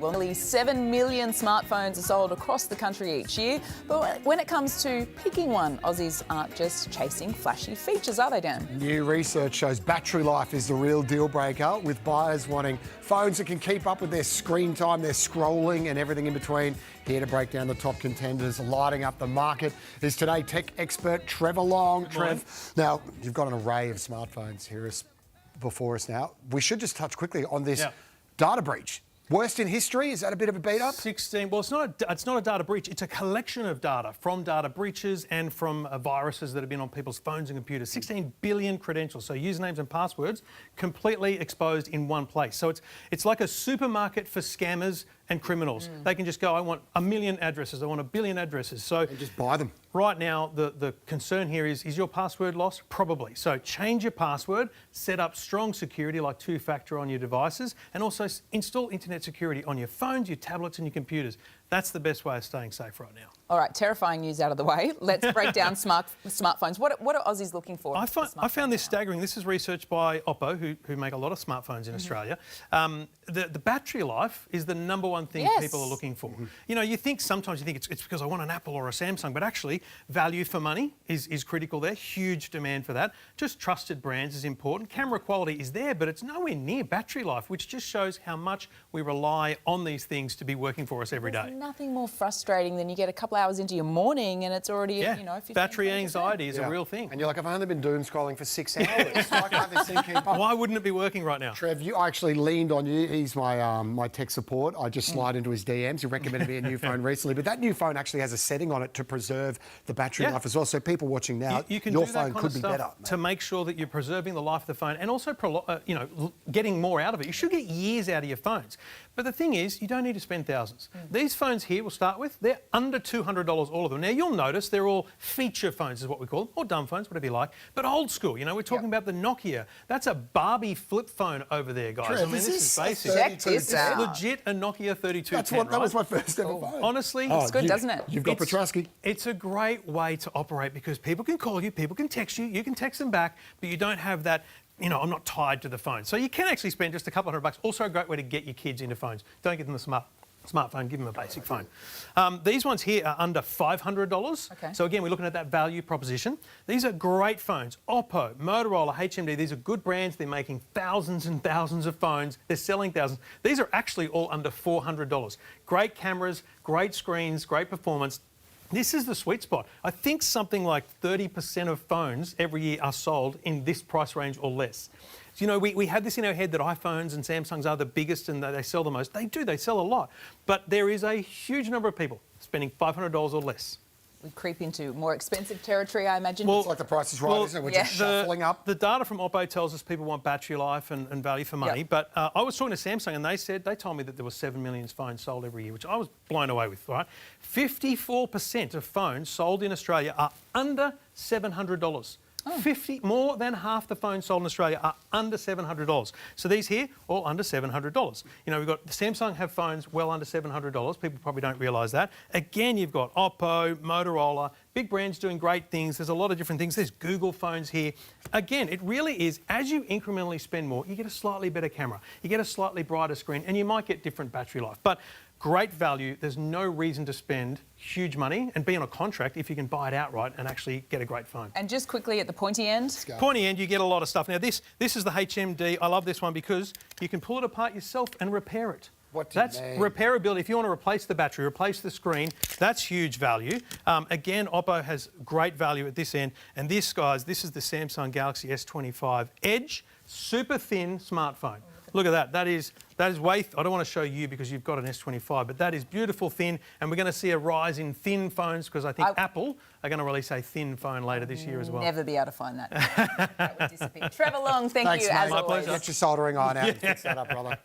Well, nearly 7 million smartphones are sold across the country each year. But when it comes to picking one, Aussies aren't just chasing flashy features, are they, Dan? New research shows battery life is the real deal breaker, with buyers wanting phones that can keep up with their screen time, their scrolling and everything in between. Here to break down the top contenders lighting up the market is today tech expert Trevor Long. Trev, now you've got an array of smartphones here before us now. We should just touch quickly on this data breach. Worst in history? Is that a bit of a beat up? 16. Well, it's not a data breach. It's a collection of data from data breaches and from viruses that have been on people's phones and computers. 16 billion credentials, so usernames and passwords, completely exposed in one place. So it's like a supermarket for scammers and criminals. They can just go, I want 1 million addresses, I want 1 billion addresses. So and just buy them. Right now, the concern here is your password lost? Probably. So change your password, set up strong security like two-factor on your devices, and also install internet security on your phones, your tablets and your computers. That's the best way of staying safe right now. All right, terrifying news out of the way. Let's break down smartphones. What are Aussies looking for? I found this staggering. This is research by Oppo, who make a lot of smartphones in Australia. The battery life is the number one thing people are looking for. You know, sometimes you think it's because I want an Apple or a Samsung, but actually value for money is critical there. Huge demand for that. Just trusted brands is important. Camera quality is there, but it's nowhere near battery life, which just shows how much we rely on these things to be working for us every day. There's nothing more frustrating than you get a couple hours into your morning and it's already, 15, battery 20%. Anxiety is a real thing. And you're like, I've only been doom scrolling for 6 hours. Why can't this thing keep up? Why wouldn't it be working right now? Trev, I actually leaned on you. He's my my tech support. I just slide into his DMs. He recommended me a new phone recently, but that new phone actually has a setting on it to preserve the battery life as well. So people watching now, you can your do that phone kind could of be stuff better. to make sure that you're preserving the life of the phone and also getting more out of it. You should get years out of your phones. But the thing is, you don't need to spend thousands. These phones here, we'll start with, they're under $200, all of them. Now, you'll notice they're all feature phones, is what we call them, or dumb phones, whatever you like, but old school. You know, we're talking about the Nokia. That's a Barbie flip phone over there, guys. Trev, I mean, this is basic. Check this out. It's legit a Nokia 3210, right? That was my first ever phone. Honestly, it's good, doesn't it? You've got Petrosky. It's a great way to operate because people can call you, people can text you, you can text them back, but you don't have that, I'm not tied to the phone. So you can actually spend just a couple $100. Also a great way to get your kids into phones. Don't give them a smartphone, give them a basic phone. These ones here are under $500. Okay. So again, we're looking at that value proposition. These are great phones. Oppo, Motorola, HMD, these are good brands. They're making thousands and thousands of phones. They're selling thousands. These are actually all under $400. Great cameras, great screens, great performance. This is the sweet spot. I think something like 30% of phones every year are sold in this price range or less. So, we have this in our head that iPhones and Samsungs are the biggest and they sell the most. They do, they sell a lot. But there is a huge number of people spending $500 or less. We creep into more expensive territory, I imagine. It's like the price is right, isn't it? We're just shuffling up. The data from Oppo tells us people want battery life and value for money. But I was talking to Samsung and they told me that there were 7 million phones sold every year, which I was blown away with, right? 54% of phones sold in Australia are under $700. More than half the phones sold in Australia are under $700. So these here, all under $700. We've got Samsung have phones well under $700. People probably don't realise that. Again, you've got Oppo, Motorola, big brands doing great things. There's a lot of different things. There's Google phones here. Again, it really is, as you incrementally spend more, you get a slightly better camera, you get a slightly brighter screen, and you might get different battery life. But great value. There's no reason to spend huge money and be on a contract if you can buy it outright and actually get a great phone. And just quickly at the pointy end. Pointy end, you get a lot of stuff. Now, this is the HMD. I love this one because you can pull it apart yourself and repair it. That's repairability. If you want to replace the battery, replace the screen, that's huge value. Again, Oppo has great value at this end. And this, guys, this is the Samsung Galaxy S25 Edge, super thin smartphone. Look at that. That is way... I don't want to show you because you've got an S25, but that is beautiful thin, and we're going to see a rise in thin phones because I think Apple are going to release a thin phone later this year as well. Never be able to find that. That would disappear. Trevor Long, thank you, Mate. as My always. pleasure. Get your soldering iron out and fix that up, brother.